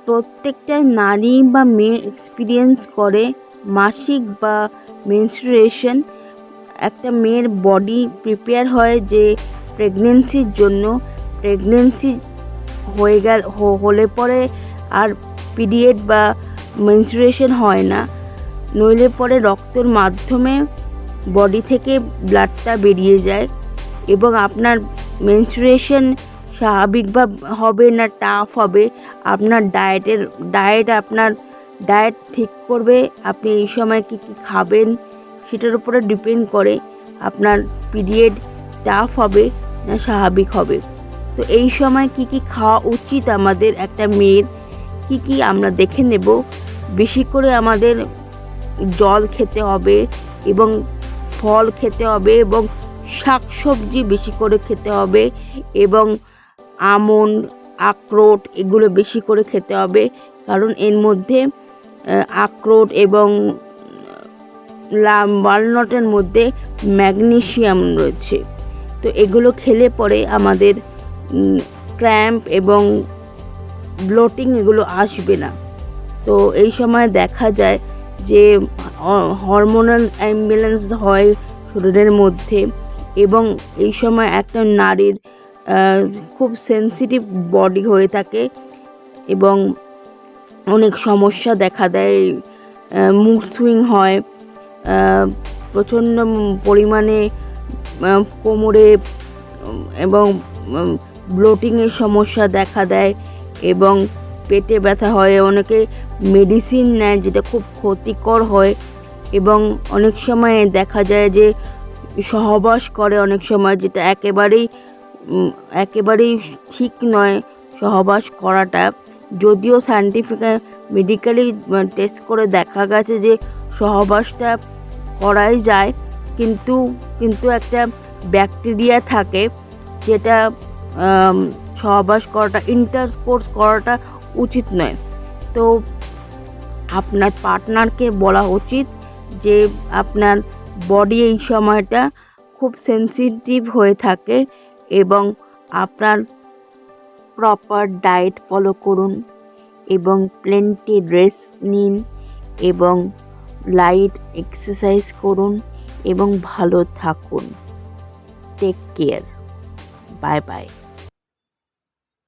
প্রত্যেকটা নারী বা মেয়ে এক্সপিরিয়েন্স করে মাসিক বা মেনস্ট্রুয়েশন। একটা মেয়ের বডি প্রিপেয়ার হয় যে প্রেগনেন্সির জন্য। প্রেগনেন্সি হলে পরে আর পিরিয়ড বা মেনস্ট্রুয়েশন হয় না, নইলে পরে রক্তর মাধ্যমে বডি থেকে ব্লাডটা বেরিয়ে যায় এবং আপনার মেনস্ট্রুয়েশন স্বাভাবিকভাবে হবে না টাফ হবে। আপনার ডায়েট ঠিক করবে আপনি এই সময় কী কী খাবেন, সেটার উপরে ডিপেন্ড করে আপনার পিরিয়ড টাফ হবে না স্বাভাবিক হবে। তো এই সময় কী কী খাওয়া উচিত আমাদের একটা মেয়ের, কী কী আমরা দেখে নেব। বেশি করে আমাদের জল খেতে হবে এবং ফল খেতে হবে এবং শাকসবজি বেশি করে খেতে হবে এবং আমন্ড, আখরোট এগুলো বেশি করে খেতে হবে, কারণ এর মধ্যে আখরোট এবং ওয়ালনাটের মধ্যে ম্যাগনেসিয়াম রয়েছে। তো এগুলো খেলে পরে আমাদের ক্র্যাম্প এবং ব্লোটিং এগুলো আসবে না। তো এই সময় দেখা যায় যে হরমোনাল ইমব্যালেন্স হয় শরীরের মধ্যে এবং এই সময় একটা নারীর খুব সেন্সিটিভ বডি হয়ে থাকে এবং অনেক সমস্যা দেখা দেয়। মুড সুইং হয়, প্রচণ্ড পরিমাণে কোমরে এবং ব্লোটিংয়ের সমস্যা দেখা দেয় এবং পেটে ব্যথা হয়। অনেকে মেডিসিন নেয় যেটা খুব ক্ষতিকর হয় এবং অনেক সময় দেখা যায় যে সহবাস করে অনেক সময়, যেটা একেবারেই ঠিক নয় সহবাস করাটা। যদিও মেডিকেলি টেস্ট করে দেখা গেছে যে সহবাসটা করাই যায়, কিন্তু একটা ব্যাকটেরিয়া থাকে যেটা সহবাস করাটা, ইন্টারকোর্স করাটা উচিত নয়। তো আপনার পার্টনারকে বলা উচিত যে আপনার বডি এই সময়টা খুব সেন্সিটিভ হয়ে থাকে এবং আপনার প্রপার ডায়েট ফলো করুন এবং প্লেন্টি রেস্ট নিন এবং লাইট এক্সারসাইজ করুন এবং ভালো থাকুন। Take care. Bye by.